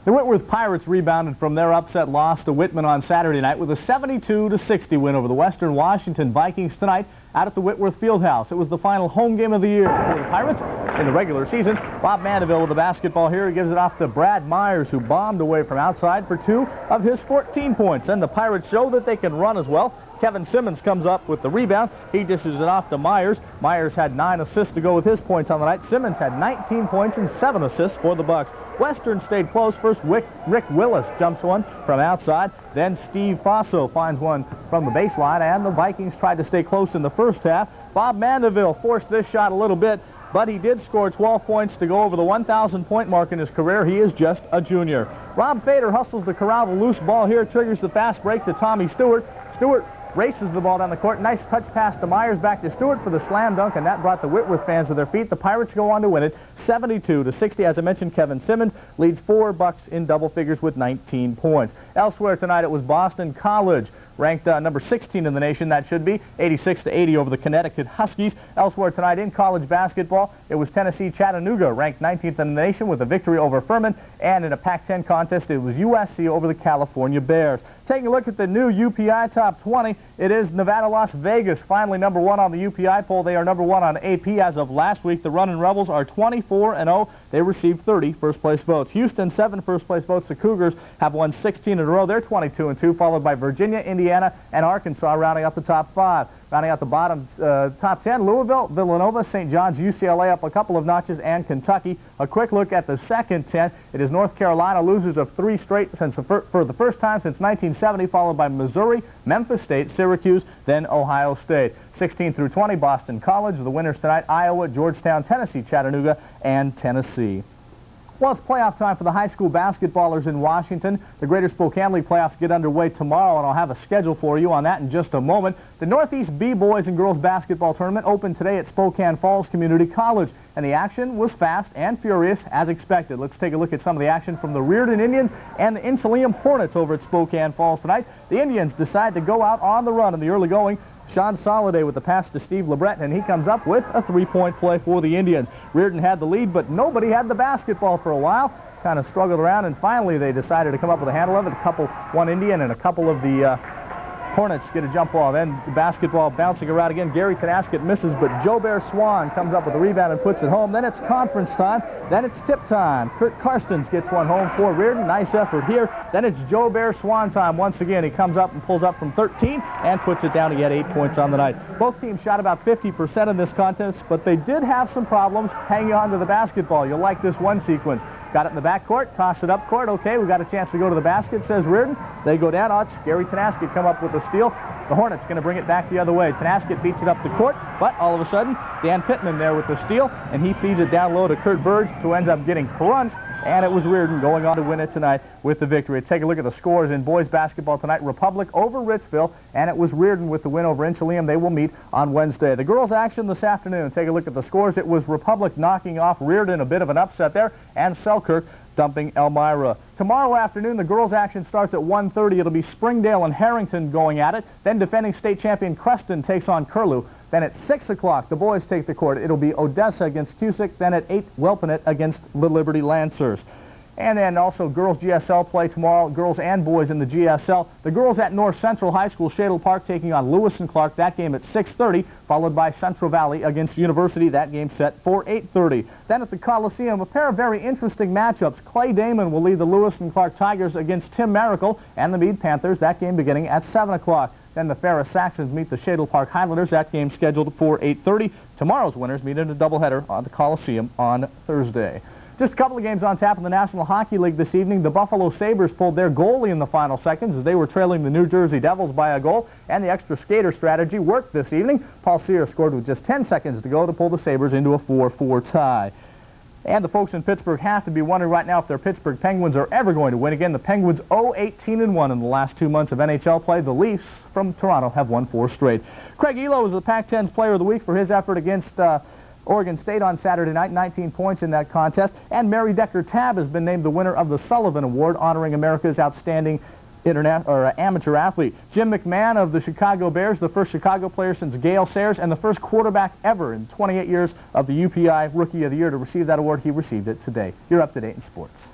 The Whitworth Pirates rebounded from their upset loss to Whitman on Saturday night with a 72-60 win over the Western Washington Vikings tonight out at the Whitworth Fieldhouse. It was the final home game of the year for the Pirates in the regular season. Bob Mandeville with the basketball here. He gives it off to Brad Myers, who bombed away from outside for 2 of his 14 points. And the Pirates show that they can run as well. Kevin Simmons comes up with the rebound. He dishes it off to Myers. Myers had 9 assists to go with his points on the night. Simmons had 19 points and 7 assists for the Bucks. Western stayed close. First, Rick Willis jumps one from outside. Then Steve Faso finds one from the baseline, and the Vikings tried to stay close in the first half. Bob Mandeville forced this shot a little bit, but he did score 12 points to go over the 1,000-point mark in his career. He is just a junior. Rob Fader hustles to corral the loose ball here, triggers the fast break to Tommy Stewart. Stewart races the ball down the court. Nice touch pass to Myers, back to Stewart for the slam dunk, and that brought the Whitworth fans to their feet. The Pirates go on to win it 72-60. As I mentioned, Kevin Simmons leads 4 Bucks in double figures with 19 points. Elsewhere tonight, it was Boston College, ranked number 16 in the nation, that should be, 86-80 over the Connecticut Huskies. Elsewhere tonight in college basketball, it was Tennessee Chattanooga, ranked 19th in the nation, with a victory over Furman. And in a Pac-10 contest, it was USC over the California Bears. Taking a look at the new UPI Top 20, it is Nevada, Las Vegas, finally number 1 on the UPI poll. They are number 1 on AP as of last week. The Runnin' Rebels are 24-0. They received 30 first-place votes. Houston, 7 first-place votes. The Cougars have won 16 in a row. They're 22-2, followed by Virginia, Indiana, and Arkansas, rounding out the top 5. Rounding out the bottom top 10, Louisville, Villanova, St. John's, UCLA up a couple of notches, and Kentucky. A quick look at the second 10. It is North Carolina, losers of 3 straight for the first time since 1970, followed by Missouri, Memphis State, Syracuse, then Ohio State. 16 through 20, Boston College. The winners tonight, Iowa, Georgetown, Tennessee, Chattanooga, and Tennessee. Well, it's playoff time for the high school basketballers in Washington. The Greater Spokane League playoffs get underway tomorrow, and I'll have a schedule for you on that in just a moment. The Northeast B-Boys and Girls Basketball Tournament opened today at Spokane Falls Community College, and the action was fast and furious as expected. Let's take a look at some of the action from the Reardon Indians and the Inchelium Hornets over at Spokane Falls tonight. The Indians decide to go out on the run in the early going. Sean Soliday with the pass to Steve LeBret, and he comes up with a 3-point play for the Indians. Reardon had the lead, but nobody had the basketball for a while. Kind of struggled around, and finally they decided to come up with a handle of it. One Indian and a couple of the Hornets get a jump ball. Then the basketball bouncing around again. Gary Tenasket misses, but Joe Bear Swan comes up with a rebound and puts it home. Then it's conference time. Then it's tip time. Kurt Karstens gets one home for Reardon. Nice effort here. Then it's Joe Bear Swan time once again. He comes up and pulls up from 13 and puts it down. He had 8 points on the night. Both teams shot about 50% in this contest, but they did have some problems hanging on to the basketball. You'll like this one sequence. Got it in the backcourt, toss it up court. Okay, we got a chance to go to the basket, says Reardon. They go down. Watch Gary Tenasket come up with a steal. The Hornets going to bring it back the other way. Tenasket beats it up the court, but all of a sudden, Dan Pittman there with the steal, and he feeds it down low to Kurt Burge, who ends up getting crunched, and it was Reardon going on to win it tonight with the victory. Take a look at the scores in boys basketball tonight. Republic over Ritzville, and it was Reardon with the win over Inchelium. They will meet on Wednesday. The girls' action this afternoon. Take a look at the scores. It was Republic knocking off Reardon, a bit of an upset there, and Selkirk dumping Elmira. Tomorrow afternoon, the girls' action starts at 1:30. It'll be Springdale and Harrington going at it. Then defending state champion Creston takes on Curlew. Then at 6 o'clock, the boys take the court. It'll be Odessa against Cusick. Then at 8, Welpanet against the Liberty Lancers. And then also girls GSL play tomorrow, girls and boys in the GSL. The girls at North Central High School, Shadle Park, taking on Lewis and Clark. That game at 6:30, followed by Central Valley against University. That game set for 8:30. Then at the Coliseum, a pair of very interesting matchups. Clay Damon will lead the Lewis and Clark Tigers against Tim Miracle and the Meade Panthers. That game beginning at 7 o'clock. Then the Ferris Saxons meet the Shadle Park Highlanders. That game scheduled for 8:30. Tomorrow's winners meet in a doubleheader on the Coliseum on Thursday. Just a couple of games on tap in the National Hockey League this evening. The Buffalo Sabres pulled their goalie in the final seconds as they were trailing the New Jersey Devils by a goal, and the extra skater strategy worked this evening. Paul Sear scored with just 10 seconds to go to pull the Sabres into a 4-4 tie. And the folks in Pittsburgh have to be wondering right now if their Pittsburgh Penguins are ever going to win again. The Penguins 0-18-1 in the last 2 months of NHL play. The Leafs from Toronto have won 4 straight. Craig Elo was the Pac-10's Player of the Week for his effort against Oregon State on Saturday night, 19 points in that contest. And Mary Decker Tabb has been named the winner of the Sullivan Award, honoring America's outstanding amateur athlete. Jim McMahon of the Chicago Bears, the first Chicago player since Gale Sayers, and the first quarterback ever in 28 years of the UPI Rookie of the Year to receive that award. He received it today. You're up to date in sports.